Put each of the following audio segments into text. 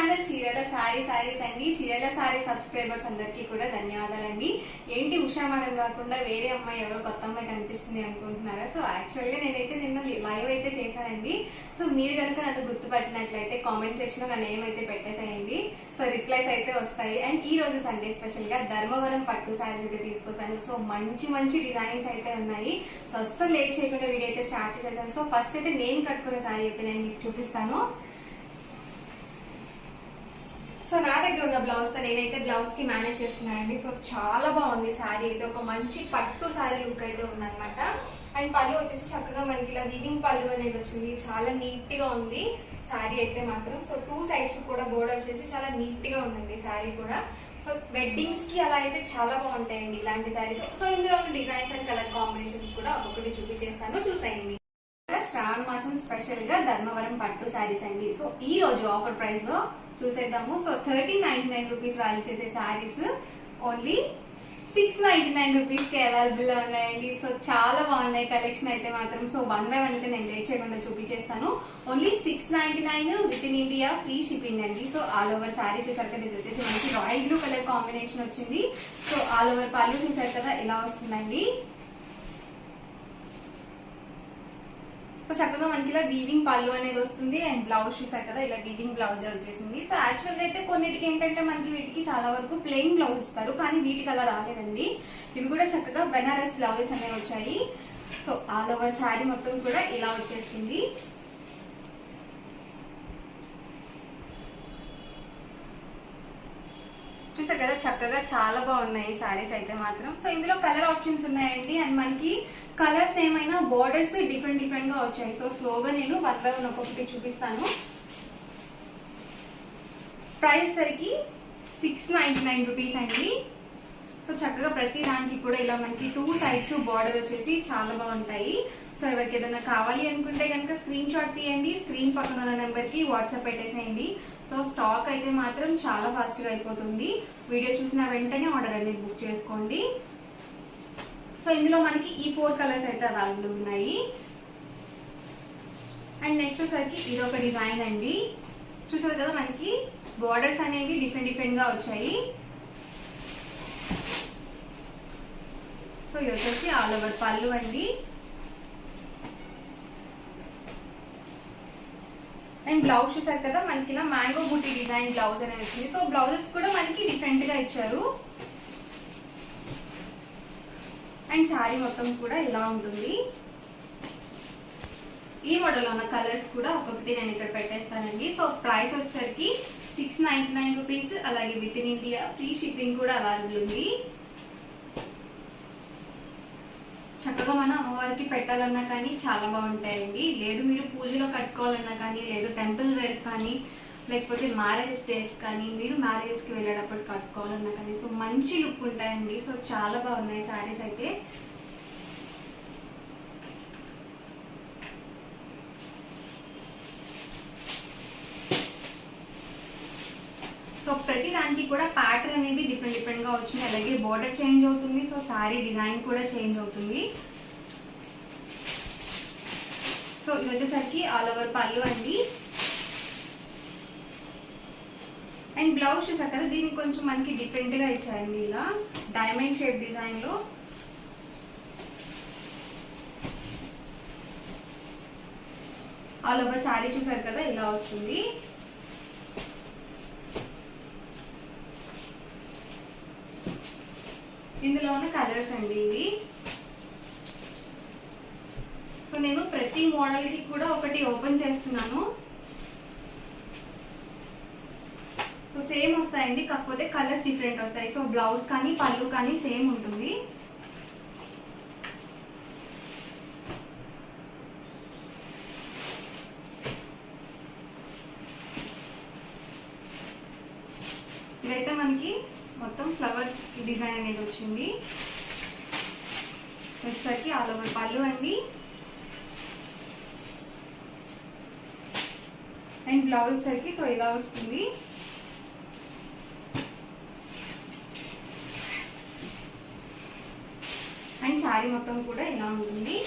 Channel చీరల సారీస్ అండి. చీరల సారీ సబ్స్క్రైబర్స్ అందరికీ కూడా ధన్యవాదాలండి. ఏంటి ఉషా మేడం కాకుండా వేరే అమ్మాయి ఎవరో కొత్త అమ్మాయి కనిపిస్తుంది అనుకుంటున్నారా? సో యాక్చువల్గా నేనైతే నిన్న లైవ్ అయితే చేశానండి. సో మీరు కనుక నన్ను గుర్తుపట్టినట్లయితే కామెంట్ సెక్షన్ లో నా నేమ్ అయితే పెట్టేసేయండి. సో రిప్లైస్ అయితే వస్తాయి. అండ్ ఈ రోజు సండే స్పెషల్ గా ధర్మవరం పట్టు సారీస్ అయితే తీసుకొస్తాను. సో మంచి డిజైన్స్ అయితే ఉన్నాయి. సో అస్సలు లేట్ చేయకుండా వీడియో అయితే స్టార్ట్ చేసేసాను. సో ఫస్ట్ అయితే నేను కట్టుకునే సారీ అయితే నేను మీకు చూపిస్తాను. సో నా దగ్గర ఉన్న బ్లౌజ్ తో నేనైతే బ్లౌజ్ కి మేనేజ్ చేస్తున్నానండి. సో చాలా బాగుంది సారీ అయితే, ఒక మంచి పట్టు సారీ లుక్ అయితే ఉందన్నమాట. అండ్ పళ్ళు వచ్చేసి చక్కగా మనకి ఇలా వీవింగ్ పళ్ళు అనేది వచ్చింది, చాలా నీట్ గా ఉంది సారీ అయితే మాత్రం. సో టూ సైడ్స్ కూడా బోర్డర్ వచ్చేసి చాలా నీట్ గా ఉందండి సారీ కూడా. సో వెడ్డింగ్స్ కి అలా అయితే చాలా బాగుంటాయండి ఇలాంటి సారీస్. సో ఇందులో ఉన్న డిజైన్స్ అండ్ కలర్ కాంబినేషన్స్ కూడా ఒక్కొక్కటి చూపించేస్తాను, చూసేయండి. శ్రావణ మాసం స్పెషల్ గా ధర్మవరం పట్టు సారీస్ అండి. సో ఈ రోజు ఆఫర్ ప్రైస్ లో చూసేద్దాము. సో 1399 రూపీస్ వాల్యూ చేసే సారీస్ ఓన్లీ 699 రూపీస్ కి అవైలబుల్ గా ఉన్నాయండి. సో చాలా బాగున్నాయి కలెక్షన్ అయితే మాత్రం. సో 1 by 1 అయితే నేను లేట్ చేయకుండా చూపించేస్తాను. Only 699 with in India, free shipping అండి. సో ఆల్ ఓవర్ సారీ చూసారు కదా, ఇది వచ్చేసి మనకి రాయల్ బ్లూ కలర్ కాంబినేషన్ వచ్చింది. సో ఆల్ ఓవర్ పళ్ళు చూసారు కదా ఇలా వస్తుందండి. చక్కగా మనకి ఇలా వీవింగ్ పళ్ళు అనేది వస్తుంది. అండ్ బ్లౌజ్ చూసారు కదా ఇలా వీవింగ్ బ్లౌజ్ వచ్చేసింది. సో యాక్చువల్ గా అయితే కొన్నిటికి ఏంటంటే మనకి వీటికి చాలా వరకు ప్లెయిన్ బ్లౌజ్ ఇస్తారు, కానీ వీటికి అలా రాలేదండి. ఇవి కూడా చక్కగా బెనారస్ బ్లౌజెస్ అనేవి వచ్చాయి. సో ఆల్ ఓవర్ శారీ మొత్తం కూడా ఇలా వచ్చేస్తుంది. చూసారు కదా చక్కగా చాలా బాగున్నాయి సారీస్ అయితే మాత్రం. సో ఇందులో కలర్ ఆప్షన్స్ ఉన్నాయండి. అండ్ మనకి కలర్స్ ఏమైనా బోర్డర్స్ డిఫరెంట్ గా వచ్చాయి. సో స్లోగా నేను 1 by 1 ఒక్కొక్కటి చూపిస్తాను. ప్రైస్ సరికి 699 రూపీస్ అండి. సో చక్కగా ప్రతి దానికి కూడా ఇలా మనకి 2 సైడ్స్ బార్డర్ వచ్చేసి చాలా బాగుంటాయి. సో ఎవరికి ఏదైనా కావాలి అనుకుంటే కనుక స్క్రీన్ షాట్ తీయండి, స్క్రీన్ పక్కన ఉన్న నెంబర్ కి వాట్సాప్ పెట్టేసేయండి. సో స్టాక్ అయితే మాత్రం చాలా ఫాస్ట్ గా అయిపోతుంది. వీడియో చూసిన వెంటనే ఆర్డర్ అనేది బుక్ చేసుకోండి. సో ఇందులో మనకి ఈ 4 కలర్స్ అయితే అవైలబుల్ ఉన్నాయి. అండ్ నెక్స్ట్ వచ్చేసరికి ఇది ఒక డిజైన్ అండి. చూసారు కదా మనకి బార్డర్స్ అనేవి డిఫరెంట్ గా వచ్చాయి. సో ఇది వచ్చేసి ఆల్ ఓవర్ పళ్ళు అండి. అండ్ బ్లౌజ్ చూసారు కదా మనకి ఇలా మ్యాంగో బూటీ డిజైన్ బ్లౌజ్ అనేది వచ్చింది. సో బ్లౌజెస్ కూడా మనకి డిఫరెంట్ గా ఇచ్చారు. అండ్ శారీ మొత్తం కూడా ఇలా ఉంటుంది. ఈ మోడల్ ఉన్న కలర్స్ కూడా ఒక్కొక్కటి నేను ఇక్కడ పెట్టేస్తానండి. సో ప్రైస్ వచ్చేసరికి 699 రూపీస్. అలాగే with in India free shipping కూడా అవైలబుల్ ఉంది. చక్కగా మనం అమ్మవారికి పెట్టాలన్నా కానీ చాలా బాగుంటాయండి. లేదు మీరు పూజలో కట్టుకోవాలన్నా కానీ, లేదు టెంపుల్ వేర్ కానీ, లేకపోతే మ్యారేజ్ డేస్ కానీ, మీరు మ్యారేజెస్ కి వెళ్ళేటప్పుడు కట్టుకోవాలన్నా కానీ సో మంచి లుక్ ఉంటాయండి. సో చాలా బాగున్నాయి శారీస్ అయితే. సో ప్రతి దానికి కూడా ప్యాటర్న్ అనేది డిఫరెంట్ గా వచ్చింది. అలాగే బోర్డర్ చేంజ్ అవుతుంది. సో శారీ డిజైన్ కూడా చేంజ్ అవుతుంది. సో ఇది వచ్చేసరికి ఆల్ ఓవర్ పళ్ళు అండి. అండ్ బ్లౌజ్ చూసారు కదా దీనికి కొంచెం మనకి డిఫరెంట్ గా ఇచ్చారండి. ఇలా డైమండ్ షేప్ డిజైన్ లో ఆల్ ఓవర్ శారీ చూసారు కదా ఇలా వస్తుంది. ఇందులో ఉన్న కలర్స్ అండి ఇవి. సో నేను ప్రతి మోడల్ కి కూడా ఒకటి ఓపెన్ చేస్తున్నాను. సో సేమ్ వస్తాయండి, కాకపోతే కలర్స్ డిఫరెంట్ వస్తాయి. సో బ్లౌజ్ కానీ పళ్ళు కానీ సేమ్ ఉంటుంది. ఇదైతే మనకి మొత్తం ఫ్లవర్ డిజైన్ అనేది వచ్చింది. వచ్చేసరికి ఆల్ ఓవర్ పళ్ళు అండి. అండ్ బ్లౌజ్ సరికి సో ఇలా వస్తుంది. అండ్ శారీ మొత్తం కూడా ఇలా ఉంటుంది.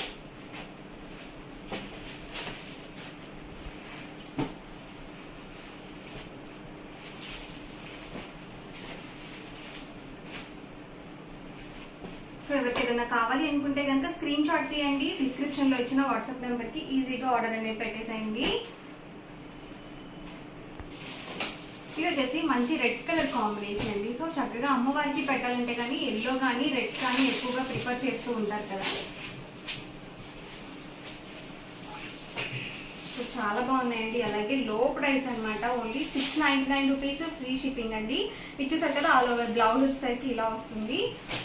ఎవరికి ఏదైనా కావాలి అనుకుంటే కనుక స్క్రీన్ షాట్ తీయండి, డిస్క్రిప్షన్లో ఇచ్చిన వాట్సాప్ నెంబర్కి ఈజీగా ఆర్డర్ అనేది పెట్టేసేయండి. ఇది వచ్చేసి మంచి రెడ్ కలర్ కాంబినేషన్ అండి. సో చక్కగా అమ్మవారికి పెట్టాలంటే కానీ ఎల్లో కానీ రెడ్ కానీ ఎక్కువగా ప్రిఫర్ చేస్తూ ఉంటారు కదా. సో చాలా బాగున్నాయండి. అలాగే లో ప్రైస్ అనమాట, ఓన్లీ 699 రూపీస్, ఫ్రీ షిప్పింగ్ అండి. ఇచ్చేసరికి కదా ఆల్ ఓవర్ బ్లౌజ్ వచ్చేసరికి ఇలా వస్తుంది.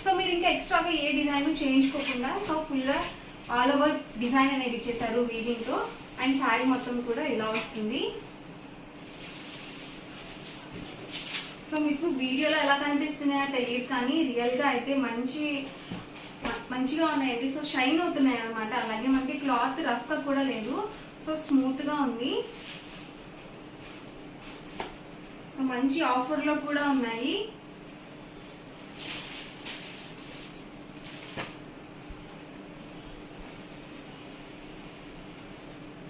సో మీరు ఇంకా ఎక్స్ట్రాగా ఏ డిజైన్ చేయించుకోకుండా సో ఫుల్గా ఆల్ ఓవర్ డిజైన్ అనేది ఇచ్చేసారు వీవింగ్తో. అండ్ శారీ మొత్తం కూడా ఇలా వస్తుంది. సో మీకు వీడియోలో ఎలా కనిపిస్తున్నాయో తెలియదు కానీ రియల్గా అయితే మంచిగా ఉన్నాయండి. సో షైన్ అవుతున్నాయి అనమాట. అలాగే మనకి క్లాత్ రఫ్గా కూడా లేదు, సో స్మూత్గా ఉంది. సో మంచి ఆఫర్లో కూడా ఉన్నాయి.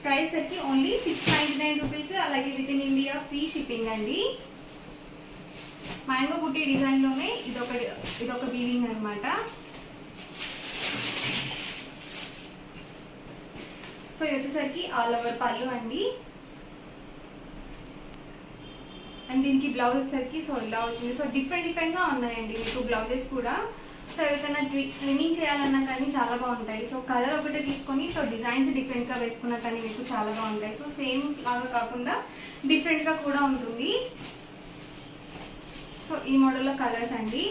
ప్రైస్ వచ్చి ఓన్లీ 699 రూపీస్. అలాగే with in India free shipping అండి. మ్యాంగో బుట్టి డిజైన్లోనే ఇదొక వీవింగ్ అనమాట. సో ఇది వచ్చేసరికి ఆల్ ఓవర్ పళ్ళు అండి. అండ్ దీనికి బ్లౌజ్ వచ్చేసరికి సో ఇలా వచ్చింది. సో డిఫరెంట్గా ఉన్నాయండి మీకు బ్లౌజెస్ కూడా. సో ఎవరికైనా ట్రిమ్మింగ్ చేయాలన్నా కానీ చాలా బాగుంటాయి. సో కలర్ ఒకటే తీసుకొని సో డిజైన్స్ డిఫరెంట్గా వేసుకున్నా కానీ మీకు చాలా బాగుంటాయి. సో సేమ్ లాగా కాకుండా డిఫరెంట్గా కూడా ఉంటుంది. సో ఈ మోడల్లో కలర్స్ అండి.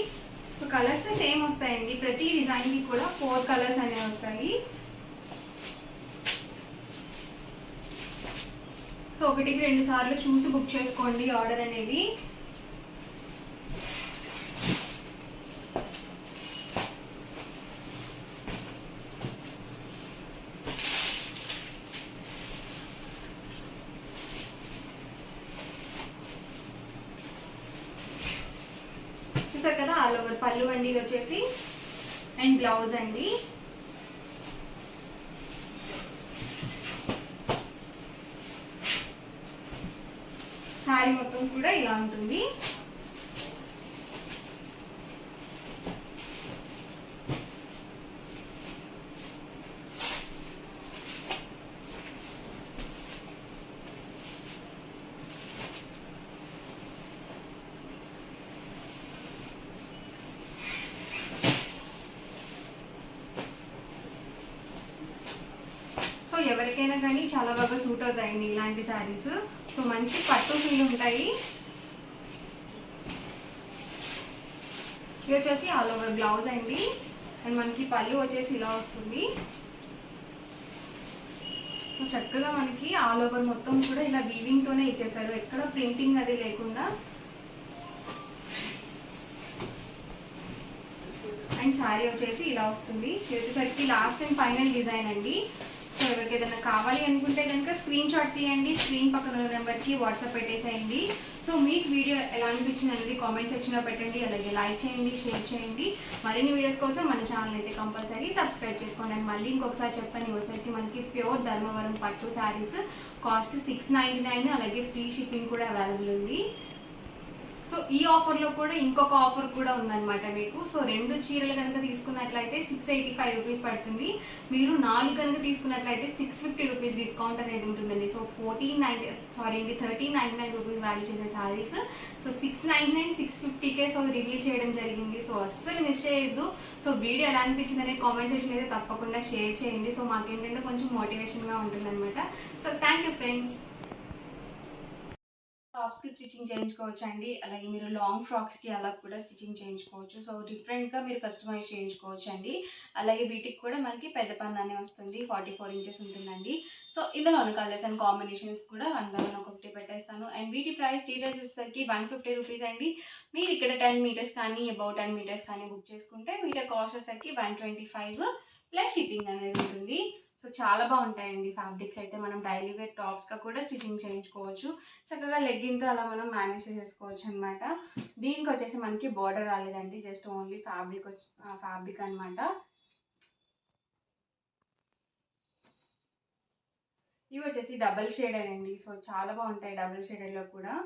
సో కలర్స్ సేమ్ వస్తాయండి, ప్రతి డిజైన్కి కూడా 4 కలర్స్ అనేవి వస్తాయి. సో 1-2 సార్లు చూసి బుక్ చేసుకోండి ఆర్డర్ అనేది. చూసారు కదా ఆల్ ఓవర్ పళ్ళు అండి ఇది వచ్చేసి. అండ్ బ్లౌజ్ అండి. శారీ మొత్తం కూడా ఇలా ఉంటుంది. సో ఎవరికైనా కానీ చాలా బాగా సూట్ అవుతాయండి ఇలాంటి శారీస్. సో మంచి పట్టు ఫీల్ ఉంటాయి. ఇది వచ్చేసి ఆల్ ఓవర్ బ్లౌజ్ అండి. అండ్ మనకి పళ్ళు వచ్చేసి ఇలా వస్తుంది. సో చక్కగా మనకి ఆల్ ఓవర్ మొత్తం కూడా ఇలా వీవింగ్తోనే ఇచ్చేసారు, ఎక్కడ ప్రింటింగ్ అది లేకుండా. అండ్ శారీ వచ్చేసి ఇలా వస్తుంది. ఇది వచ్చేసరికి లాస్ట్ అండ్ ఫైనల్ డిజైన్ అండి. సో ఎవరికి ఏదైనా కావాలి అనుకుంటే కనుక స్క్రీన్ షాట్ తీయండి, స్క్రీన్ పక్కన ఉన్న నెంబర్కి వాట్సాప్ పెట్టేసేయండి. సో మీకు వీడియో ఎలా అనిపించింది అనేది కామెంట్ సెక్షన్లో పెట్టండి. అలాగే లైక్ చేయండి, షేర్ చేయండి. మరిన్ని వీడియోస్ కోసం మన ఛానల్ అయితే కంపల్సరీ సబ్స్క్రైబ్ చేసుకోండి. అండ్ మళ్ళీ ఇంకొకసారి చెప్తాను, ఇవసరికి మనకి ప్యూర్ ధర్మవరం పట్టు శారీస్ కాస్ట్ 699, అలాగే ఫ్రీ షిప్పింగ్ కూడా అవైలబుల్ ఉంది. సో ఈ ఆఫర్లో కూడా ఇంకొక ఆఫర్ కూడా ఉందన్నమాట మీకు. సో 2 చీరలు కనుక తీసుకున్నట్లయితే 685 రూపీస్ పడుతుంది. మీరు 4 కనుక తీసుకున్నట్లయితే 650 రూపీస్ డిస్కౌంట్ అనేది ఉంటుందండి. సో 1399 రూపీస్ వాల్యూ చేసే శారీస్ సో 699, 650కే సో రివీల్ చేయడం జరిగింది. సో అస్సలు మిస్ చేయొద్దు. సో వీడియో ఎలా అనిపించింది అనేది కామెంట్ సెక్షన్ అయితే తప్పకుండా షేర్ చేయండి. సో మాకేంటంటే కొంచెం మోటివేషన్గా ఉంటుందన్నమాట. So thank you friends. టాప్స్కి స్టిచ్చింగ్ చేయించుకోవచ్చు అండి. అలాగే మీరు లాంగ్ ఫ్రాక్స్కి అలా కూడా స్టిచ్చింగ్ చేయించుకోవచ్చు. సో డిఫరెంట్గా మీరు కస్టమైజ్ చేయించుకోవచ్చు అండి. అలాగే వీటికి కూడా మనకి పెద్ద పన్నానే వస్తుంది, 44 ఇంచెస్ ఉంటుందండి. సో ఇందులోని కలర్స్ అండ్ కాంబినేషన్స్ కూడా 1 by 1 ఒక్కొక్కటి పెట్టేస్తాను. అండ్ వీటి ప్రైస్ డీటెయిల్స్ వచ్చేసరికి 150 రూపీస్ అండి. మీరు ఇక్కడ 10 మీటర్స్ కానీ అబౌట్ 10 మీటర్స్ కానీ బుక్ చేసుకుంటే మీటర్ కాస్ట్ వచ్చేసరికి 125 ప్లస్ షిప్పింగ్ అనేది ఉంటుంది. సో చాలా బాగుంటాయండి ఫ్యాబ్రిక్స్ అయితే. మనం డైలీ వేర్ టాప్స్గా కూడా స్టిచ్చింగ్ చేయించుకోవచ్చు. చక్కగా లెగ్గిన్తో అలా మనం మేనేజ్ చేసుకోవచ్చు అనమాట. దీనికి వచ్చేసి మనకి బోర్డర్ రాలేదండి, జస్ట్ ఓన్లీ ఫ్యాబ్రిక్ అనమాట. ఇవి వచ్చేసి డబల్ షేడెడ్ అండి. సో చాలా బాగుంటాయి డబల్ షేడెడ్లో కూడా.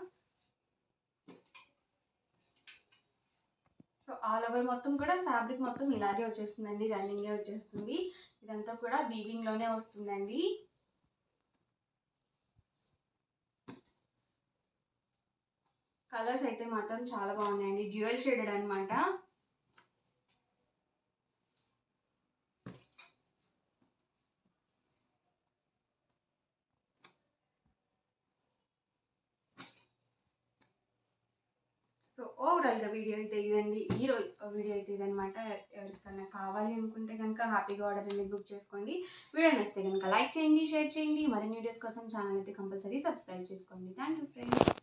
సో సో ఆల్ ఓవర్ మొత్తం కూడా ఫ్యాబ్రిక్ మొత్తం ఇలాగే వచ్చేస్తుందండి, రన్నింగే వచ్చేస్తుంది. ఇదంతా కూడా వీవింగ్లోనే వస్తుందండి. కలర్స్ అయితే మాత్రం చాలా బాగున్నాయండి, డ్యూయల్ షేడెడ్ అనమాట. సో ఓవరాల్గా వీడియో అయితే ఇదండి, ఈ రోజు వీడియో అయితే ఇదనమాట. ఎవరికైనా కావాలి అనుకుంటే కనుక హ్యాపీగా ఆర్డర్ అనేది బుక్ చేసుకోండి. వీడియో నచ్చితే కనుక లైక్ చేయండి, షేర్ చేయండి. మరిన్ని వీడియోస్ కోసం ఛానల్ అయితే కంపల్సరీ సబ్స్క్రైబ్ చేసుకోండి. Thank you friends.